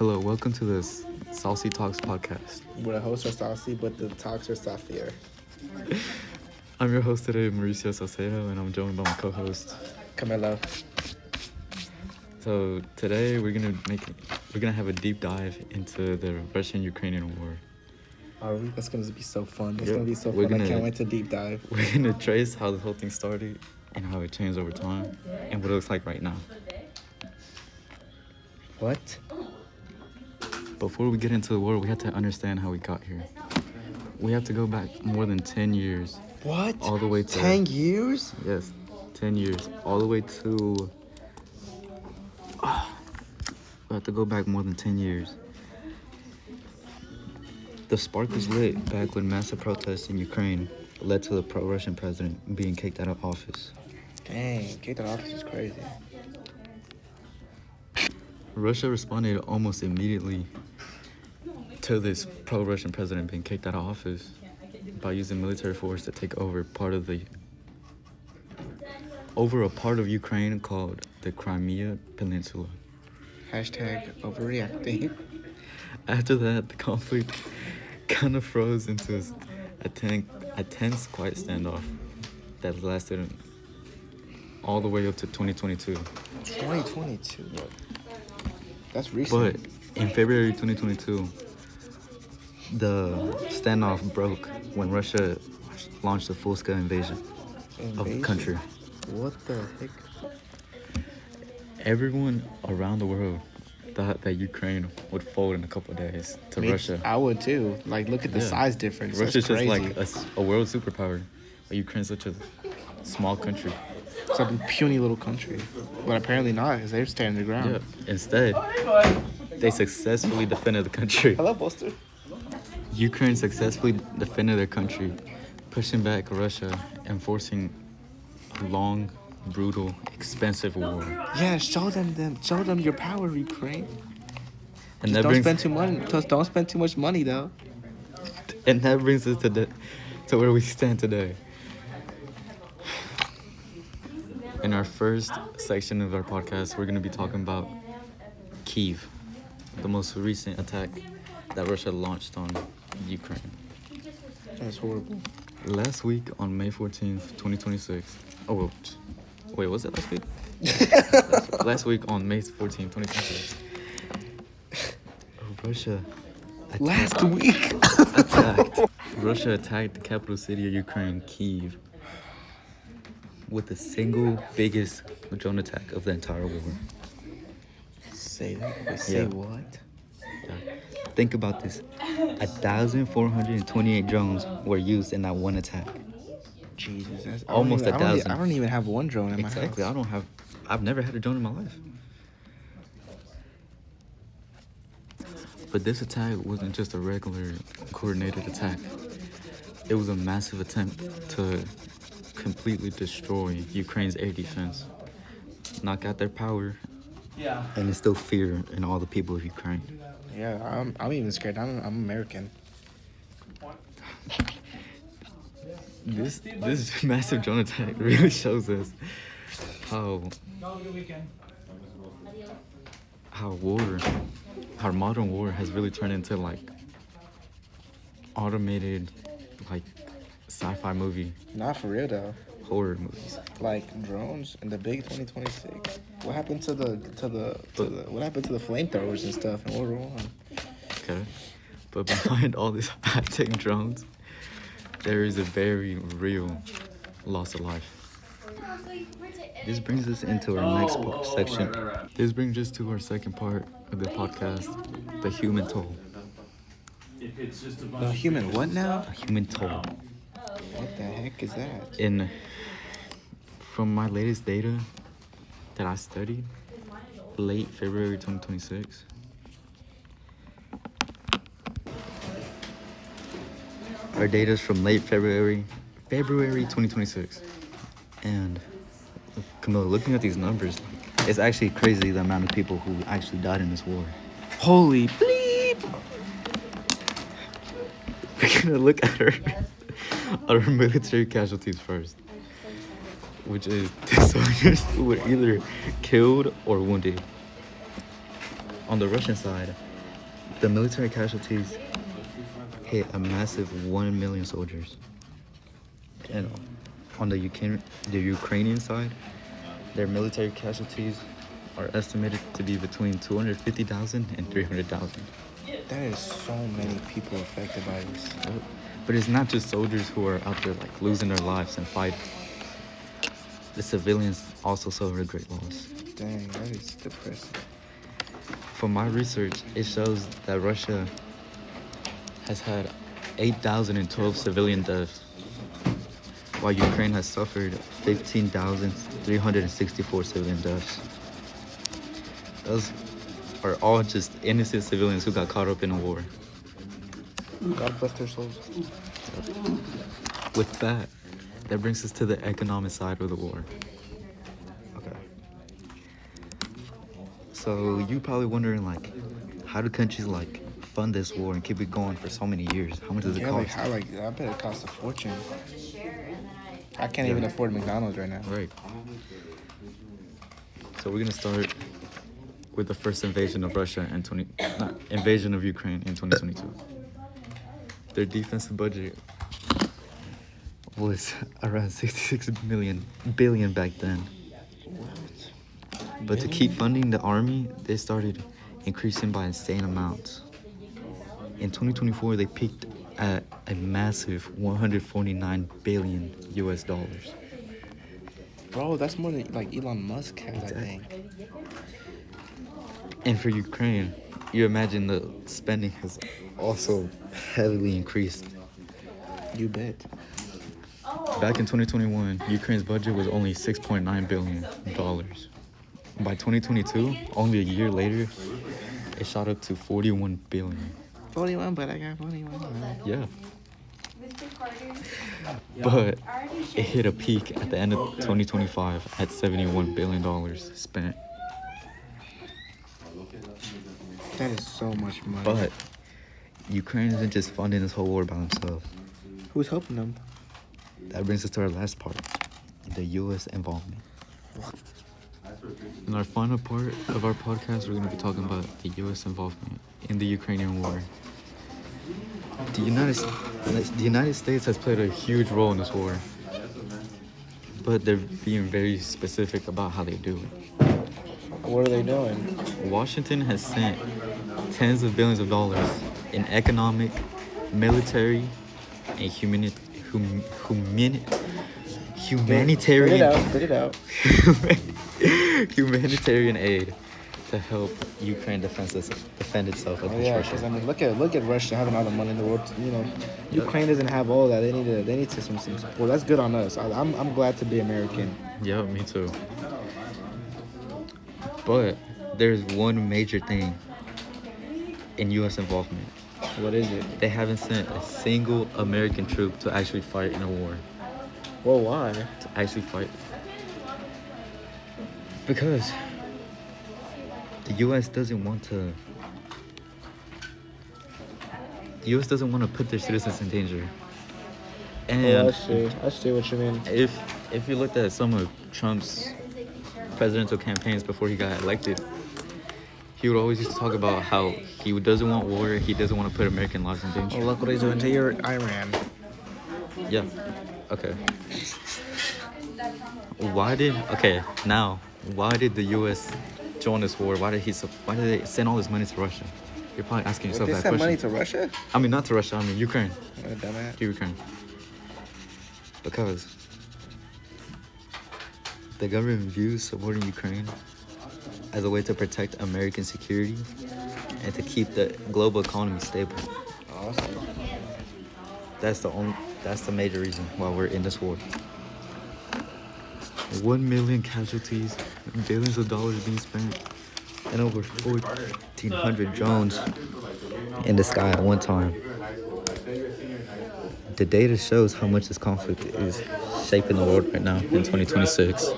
Hello, welcome to this Saucy Talks podcast. Where the hosts are saucy, but the talks are saucier. I'm your host today, Mauricio Salcedo, and I'm joined by my co-host. Camilo. So today we're gonna have a deep dive into the Russian-Ukrainian war. Are we? That's gonna be so fun. That's Yep. gonna be so We're fun. I gonna- can't wait to deep dive. We're gonna trace how the whole thing started and how it changed over time and what it looks like right now. What? Before we get into the war, we have to understand how we got here. We have to go back more than 10 years. What? All the way to 10 years? Yes, 10 years. All the way to... we have to go back more than 10 years. The spark was lit back when massive protests in Ukraine led to the pro-Russian president being kicked out of office. Dang, kicked out office is crazy. Russia responded almost immediately to this pro-Russian president being kicked out of office by using military force to take over a part of Ukraine called the Crimea Peninsula. Hashtag overreacting. After that, the conflict kind of froze into a tense, quiet standoff that lasted all the way up to 2022. 2022? Yep. That's recent. But in February 2022, the standoff broke when Russia launched a full-scale invasion of the country. What the heck? Everyone around the world thought that Ukraine would fold in a couple of days to Russia. I would too. Like, look at the Yeah. size difference. Russia's That's just crazy. like a world superpower, but Ukraine's such a small country. It's a puny little country. But apparently not, because they're standing their ground. Yeah. Instead, they successfully defended the country. Hello, Buster. Ukraine successfully defended their country, pushing back Russia and forcing a long, brutal, expensive war. Yeah, show them your power, Ukraine. And Just that don't brings spend too money. Just don't spend too much money, though. us to where we stand today. In our first section of our podcast, we're going to be talking about Kyiv, the most recent attack that Russia launched on Ukraine. That's horrible. Last week on May 14th, 2026. Oh, wait, was it last week? Last week on May 14th, 2026. Russia Russia attacked the capital city of Ukraine, Kyiv, with the single biggest drone attack of the entire war. Say that. Say Yeah. what? Think about this. 1,428 drones were used in that one attack. Jesus, that's Almost 1,000. I don't even have one drone in my Exactly. house. I've never had a drone in my life. But this attack wasn't just a regular coordinated attack. It was a massive attempt to completely destroy Ukraine's air defense, knock out their power, and instill fear in all the people of Ukraine. Yeah, I'm even scared. I'm American. This massive drone attack really shows us how modern war has really turned into like automated like sci-fi movie Not for real though. horror movies. Like drones in the big 2026. What happened to the what happened to the flamethrowers and stuff in World War One? Okay, but behind all these high-tech drones, there is a very real loss of life. This brings us into our next section. This brings us to our second part of the podcast, the human toll. The human what now? A human toll. What the heck is that? From my latest data that I studied, late February 2026, our data is from late February 2026, and Camilla, looking at these numbers, it's actually crazy the amount of people who actually died in this war. Holy bleep! We're gonna look at our military casualties first, which is the soldiers who were either killed or wounded. on the Russian side, the military casualties hit a massive 1 million soldiers. And on the Ukrainian side, their military casualties are estimated to be between 250,000 and 300,000. That is so many people affected by this. But it's not just soldiers who are out there like losing their lives and fighting. The civilians also suffer a great loss. Dang, that is depressing. From my research, it shows that Russia has had 8,012 civilian deaths, while Ukraine has suffered 15,364 civilian deaths. Those are all just innocent civilians who got caught up in a war. God bless their souls. With that brings us to the economic side of the war. Okay. So you probably wondering like, how do countries like fund this war and keep it going for so many years? How much does it cost? I bet it costs a fortune. I can't even afford McDonald's right now. Right. So we're gonna start with the first invasion of Russia and invasion of Ukraine in 2022. Their defensive budget was around 66 billion back then. What? But to keep funding the army, they started increasing by insane amounts. In 2024, they peaked at a massive 149 billion US dollars. Bro, that's more than like Elon Musk has, I think. And for Ukraine, you imagine the spending has also heavily increased. You bet. Back in 2021, Ukraine's budget was only $6.9 billion. By 2022, only a year later, it shot up to 41 billion. 41, but I got 41. Yeah. But it hit a peak at the end of 2025 at $71 billion spent. That is so much money. But Ukraine isn't just funding this whole war by themselves. Who's helping them? That brings us to our last part, the U.S. involvement. In our final part of our podcast, we're going to be talking about the U.S. involvement in the Ukrainian war. The United States has played a huge role in this war, but they're being very specific about how they do it. What are they doing? Washington has sent tens of billions of dollars in economic, military, and humanitarian Spit it out. humanitarian aid to help Ukraine defend itself against Yeah, Russia. because I mean, look at Russia having all the money in the world. You know, Ukraine doesn't have all that. They need some support. That's good on us. I'm glad to be American. Yeah, me too. But there's one major thing in U.S. involvement. What is it? They haven't sent a single American troop to actually fight in a war. Well, why? To actually fight. Because the U.S. doesn't want to. The U.S. doesn't want to put their citizens in danger. And I see what you mean. if you looked at some of Trump's presidential campaigns before he got elected, he would always used to talk about how he doesn't want war, he doesn't want to put American lives in danger. Well, look what he's doing to Iran. Yeah. Okay. Why did the U.S. join this war? Why did they send all this money to Russia? You're probably asking yourself They that sent question. money to Russia? I mean, not to Russia. I mean, Ukraine. What a dumbass. To Ukraine. Because the government views supporting Ukraine as a way to protect American security and to keep the global economy stable. Awesome. That's the major reason why we're in this war. 1 million casualties, billions of dollars being spent, and over 1,400 drones in the sky at one time. The data shows how much this conflict is shaping the world right now in 2026.